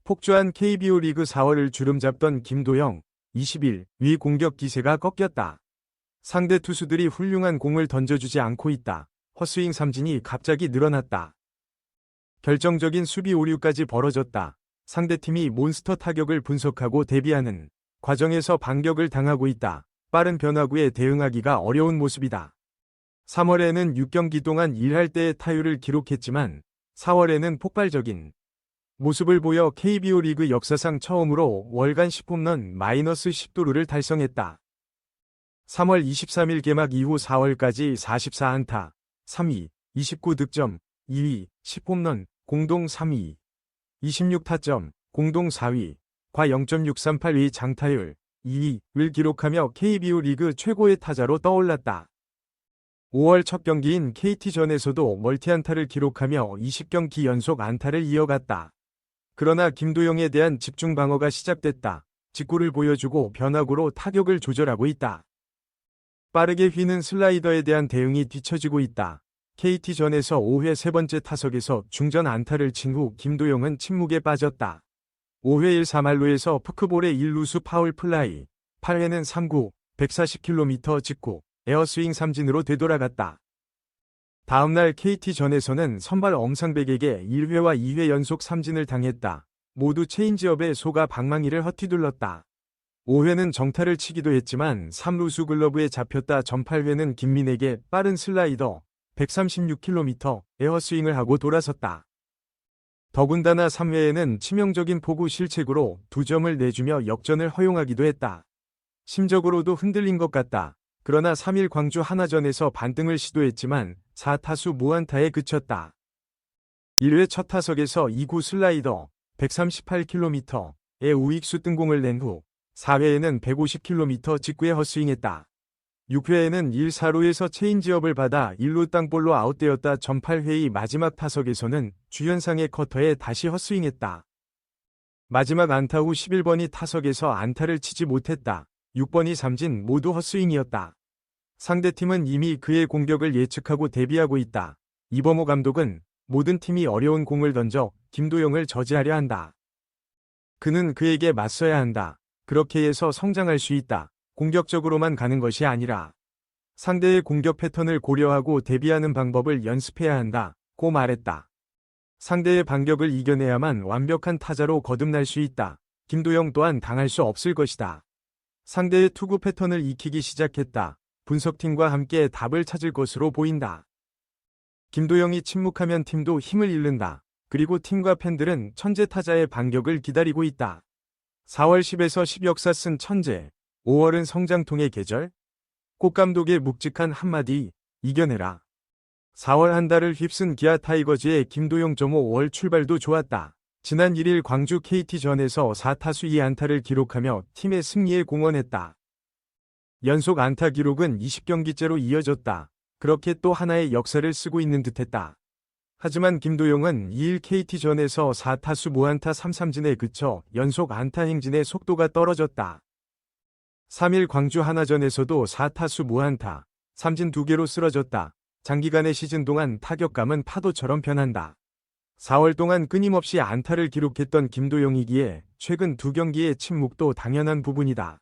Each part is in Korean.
폭주한 KBO 리그 4월을 주름잡던 김도영, 20일 위 공격 기세가 꺾였다. 상대 투수들이 훌륭한 공을 던져주지 않고 있다. 헛스윙 삼진이 갑자기 늘어났다. 결정적인 수비 오류까지 벌어졌다. 상대팀이 몬스터 타격을 분석하고 대비하는 과정에서 반격을 당하고 있다. 빠른 변화구에 대응하기가 어려운 모습이다. 3월에는 6경기 동안 1할 때의 타율을 기록했지만 4월에는 폭발적인 모습을 보여 KBO 리그 역사상 처음으로 월간 10홈런 마이너스 10도루를 달성했다. 3월 23일 개막 이후 4월까지 44안타, 3위, 29득점, 2위, 10홈런, 공동 3위, 26타점, 공동 4위, 과 0.638의 장타율, 2위를 기록하며 KBO 리그 최고의 타자로 떠올랐다. 5월 첫 경기인 KT전에서도 멀티안타를 기록하며 20경기 연속 안타를 이어갔다. 그러나 김도영에 대한 집중 방어가 시작됐다. 직구를 보여주고 변화구로 타격을 조절하고 있다. 빠르게 휘는 슬라이더에 대한 대응이 뒤처지고 있다. KT전에서 5회 세 번째 타석에서 중전 안타를 친 후 김도영은 침묵에 빠졌다. 5회 1-3할루에서 포크볼의 1루수 파울 플라이, 8회는 3구, 140km 직구, 에어스윙 삼진으로 되돌아갔다. 다음날 KT전에서는 선발 엄상백에게 1회와 2회 연속 삼진을 당했다. 모두 체인지업에 속아 방망이를 헛휘둘렀다. 5회는 정타를 치기도 했지만 3루수 글러브에 잡혔다. 전 8회는 김민에게 빠른 슬라이더 136km 에어스윙을 하고 돌아섰다. 더군다나 3회에는 치명적인 포구 실책으로 2점을 내주며 역전을 허용하기도 했다. 심적으로도 흔들린 것 같다. 그러나 3일 광주 하나전에서 반등을 시도했지만 4타수 무안타에 그쳤다. 1회 첫 타석에서 2구 슬라이더 138km의 우익수 뜬공을 낸 후 4회에는 150km 직구에 헛스윙했다. 6회에는 1-4루에서 체인지업을 받아 1루 땅볼로 아웃되었다. 전 8회의 마지막 타석에서는 주현상의 커터에 다시 헛스윙했다. 마지막 안타 후 11번이 타석에서 안타를 치지 못했다. 6번이 삼진 모두 헛스윙이었다. 상대팀은 이미 그의 공격을 예측하고 대비하고 있다. 이범호 감독은 모든 팀이 어려운 공을 던져 김도영을 저지하려 한다. 그는 그에게 맞서야 한다. 그렇게 해서 성장할 수 있다. 공격적으로만 가는 것이 아니라 상대의 공격 패턴을 고려하고 대비하는 방법을 연습해야 한다. 고 말했다. 상대의 반격을 이겨내야만 완벽한 타자로 거듭날 수 있다. 김도영 또한 당할 수 없을 것이다. 상대의 투구 패턴을 익히기 시작했다. 분석팀과 함께 답을 찾을 것으로 보인다. 김도영이 침묵하면 팀도 힘을 잃는다. 그리고 팀과 팬들은 천재 타자의 반격을 기다리고 있다. 4월 10에서 10 역사 쓴 천재, 5월은 성장통의 계절? 꽃 감독의 묵직한 한마디, 이겨내라. 4월 한 달을 휩쓴 기아 타이거즈의 김도영. 5월 출발도 좋았다. 지난 1일 광주 KT전에서 4타수 2안타를 기록하며 팀의 승리에 공헌했다. 연속 안타 기록은 20경기째로 이어졌다. 그렇게 또 하나의 역사를 쓰고 있는 듯했다. 하지만 김도영은 2일 KT전에서 4타수 무안타 3삼진에 그쳐 연속 안타 행진의 속도가 떨어졌다. 3일 광주 하나전에서도 4타수 무안타, 삼진 2개로 쓰러졌다. 장기간의 시즌 동안 타격감은 파도처럼 변한다. 4월 동안 끊임없이 안타를 기록했던 김도영이기에 최근 2경기의 침묵도 당연한 부분이다.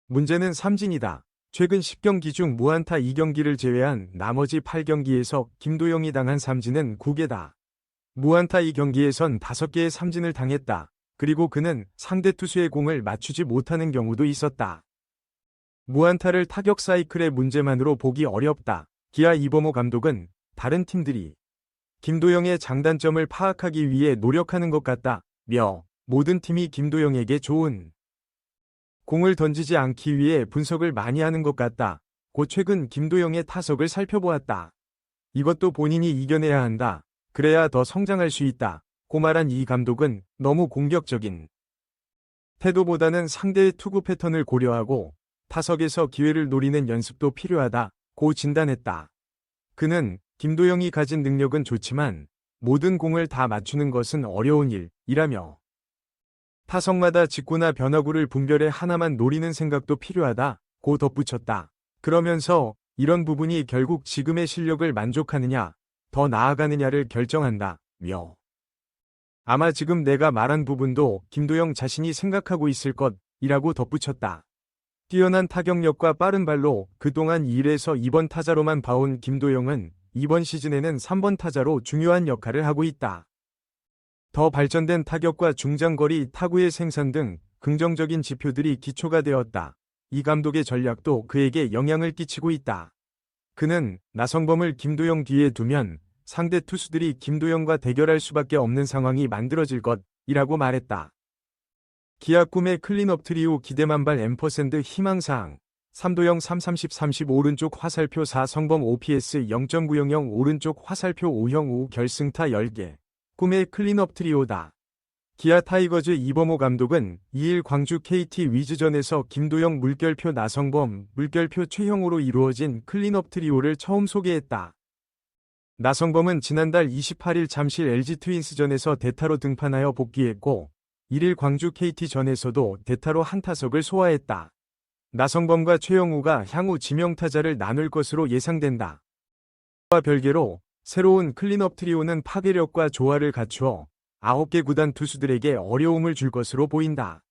문제는 삼진이다. 최근 10경기 중 무안타 2경기를 제외한 나머지 8경기에서 김도영이 당한 삼진은 9개다. 무안타 2경기에선 5개의 삼진을 당했다. 그리고 그는 상대 투수의 공을 맞추지 못하는 경우도 있었다. 무안타를 타격 사이클의 문제만으로 보기 어렵다. 기아 이범호 감독은 다른 팀들이 김도영의 장단점을 파악하기 위해 노력하는 것 같다며 모든 팀이 김도영에게 좋은 공을 던지지 않기 위해 분석을 많이 하는 것 같다. 고 최근 김도영의 타석을 살펴보았다. 이것도 본인이 이겨내야 한다. 그래야 더 성장할 수 있다. 고 말한 이 감독은 너무 공격적인 태도보다는 상대의 투구 패턴을 고려하고 타석에서 기회를 노리는 연습도 필요하다. 고 진단했다. 그는 김도영이 가진 능력은 좋지만 모든 공을 다 맞추는 것은 어려운 일이라며 타석마다 직구나 변화구를 분별해 하나만 노리는 생각도 필요하다. 고 덧붙였다. 그러면서 이런 부분이 결국 지금의 실력을 만족하느냐, 더 나아가느냐를 결정한다며 아마 지금 내가 말한 부분도 김도영 자신이 생각하고 있을 것이라고 덧붙였다. 뛰어난 타격력과 빠른 발로 그동안 1에서 2번 타자로만 봐온 김도영은 이번 시즌에는 3번 타자로 중요한 역할을 하고 있다. 더 발전된 타격과 중장거리 타구의 생산 등 긍정적인 지표들이 기초가 되었다. 이 감독의 전략도 그에게 영향을 끼치고 있다. 그는 나성범을 김도영 뒤에 두면 상대 투수들이 김도영과 대결할 수밖에 없는 상황이 만들어질 것이라고 말했다. 기아 꿈의 클린업 트리오 기대만발 앰퍼샌드 희망사항 3도영 330-30 오른쪽 화살표 4 성범 OPS 0.900 오른쪽 화살표 5형 5 결승타 10개 꿈의 클린업 트리오다. 기아 타이거즈 이범호 감독은 2일 광주 KT 위즈전에서 김도영 물결표 나성범 물결표 최형으로 이루어진 클린업 트리오를 처음 소개했다. 나성범은 지난달 28일 잠실 LG 트윈스전에서 대타로 등판하여 복귀했고 1일 광주 KT전에서도 대타로 한 타석을 소화했다. 나성범과 최영우가 향후 지명타자를 나눌 것으로 예상된다. 와 별개로 새로운 클린업 트리오는 파괴력과 조화를 갖추어 9개 구단 투수들에게 어려움을 줄 것으로 보인다.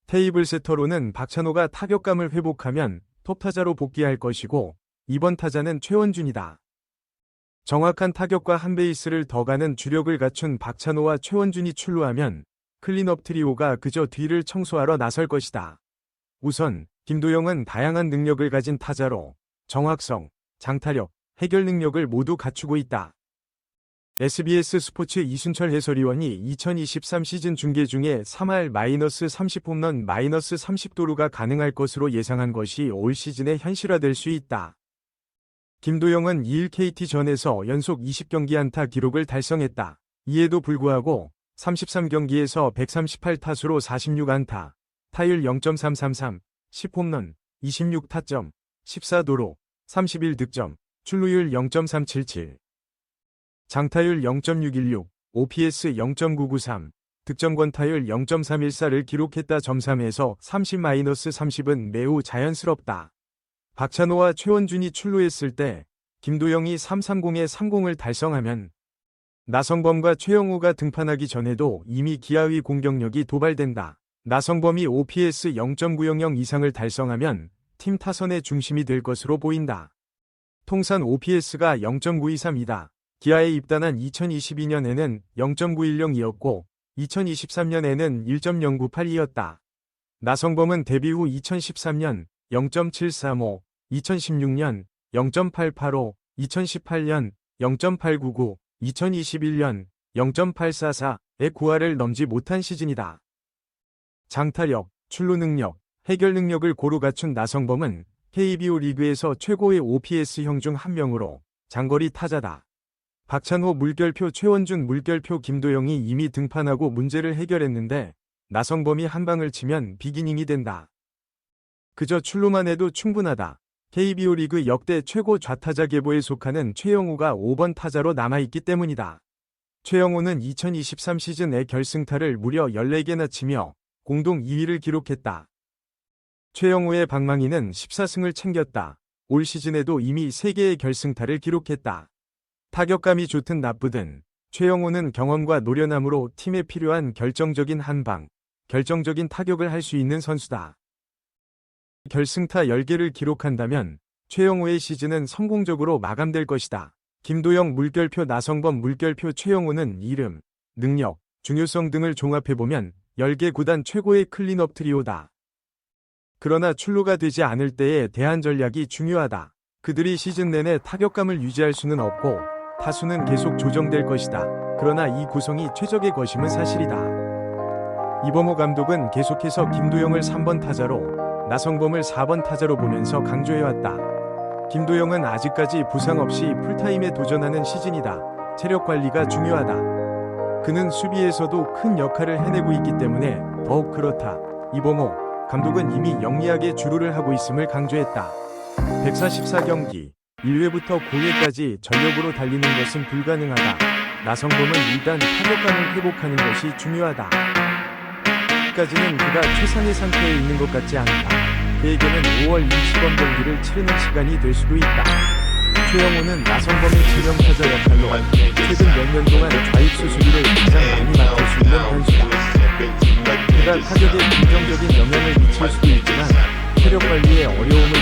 테이블 세터로는 박찬호가 타격감을 회복하면 톱타자로 복귀할 것이고 2번 타자는 최원준이다. 정확한 타격과 한 베이스를 더 가는 주력을 갖춘 박찬호와 최원준이 출루하면 클린업 트리오가 그저 뒤를 청소하러 나설 것이다. 우선 김도영은 다양한 능력을 가진 타자로 정확성, 장타력, 해결 능력을 모두 갖추고 있다. SBS 스포츠 이순철 해설위원이 2023 시즌 중계 중에 3할 -30 홈런 -30도루가 가능할 것으로 예상한 것이 올 시즌에 현실화될 수 있다. 김도영은 2일 KT전에서 연속 20경기 안타 기록을 달성했다. 이에도 불구하고 33경기에서 138타수로 46안타, 타율 0.333, 10홈런, 26타점, 14도루, 31득점, 출루율 0.377, 장타율 0.616, OPS 0.993, 득점권타율 0.314를 기록했다. 점 3에서 30-30은 매우 자연스럽다. 박찬호와 최원준이 출루했을 때 김도영이 330에 30을 달성하면 나성범과 최영우가 등판하기 전에도 이미 기아의 공격력이 도발된다. 나성범이 OPS 0.900 이상을 달성하면 팀 타선의 중심이 될 것으로 보인다. 통산 OPS가 0.923이다. 기아에 입단한 2022년에는 0.910이었고 2023년에는 1.098이었다. 나성범은 데뷔 후 2013년 0.735, 2016년 0.885, 2018년 0.899, 2021년 0.844의 9할을 넘지 못한 시즌이다. 장타력, 출루 능력, 해결 능력을 고루 갖춘 나성범은 KBO 리그에서 최고의 OPS형 중 한 명으로 장거리 타자다. 박찬호 물결표 최원준 물결표 김도영이 이미 등판하고 문제를 해결했는데 나성범이 한 방을 치면 비기닝이 된다. 그저 출루만 해도 충분하다. KBO 리그 역대 최고 좌타자 계보에 속하는 최영우가 5번 타자로 남아있기 때문이다. 최영우는 2023 시즌에 결승타를 무려 14개나 치며 공동 2위를 기록했다. 최영우의 방망이는 14승을 챙겼다. 올 시즌에도 이미 3개의 결승타를 기록했다. 타격감이 좋든 나쁘든 최영우는 경험과 노련함으로 팀에 필요한 결정적인 한방, 결정적인 타격을 할 수 있는 선수다. 결승타 10개를 기록한다면 최영우의 시즌은 성공적으로 마감될 것이다. 김도영 물결표 나성범 물결표 최영우는 이름, 능력, 중요성 등을 종합해보면 10개 구단 최고의 클린업 트리오다. 그러나 출루가 되지 않을 때의 대안 전략이 중요하다. 그들이 시즌 내내 타격감을 유지할 수는 없고 타수는 계속 조정될 것이다. 그러나 이 구성이 최적의 것임은 사실이다. 이범호 감독은 계속해서 김도영을 3번 타자로 나성범을 4번 타자로 보면서 강조해왔다. 김도영은 아직까지 부상 없이 풀타임에 도전하는 시즌이다. 체력 관리가 중요하다. 그는 수비에서도 큰 역할을 해내고 있기 때문에 더욱 그렇다. 이범호 감독은 이미 영리하게 주루를 하고 있음을 강조했다. 144경기, 1회부터 9회까지 전력으로 달리는 것은 불가능하다. 나성범은 일단 타격감을 회복하는 것이 중요하다. 까지는 그가 최상의 상태에 있는 것 같지 않다. 그에게는 5월 20번 경기를 치르는 시간이 될 수도 있다. 최영호는 나성범의 지명타자 역할로 최근 몇 년 동안 좌익수 수비를 가장 많이 맡을 수 있는 선수다. 그가 타격에 긍정적인 영향을 미칠 수도 있지만 체력 관리에 어려움을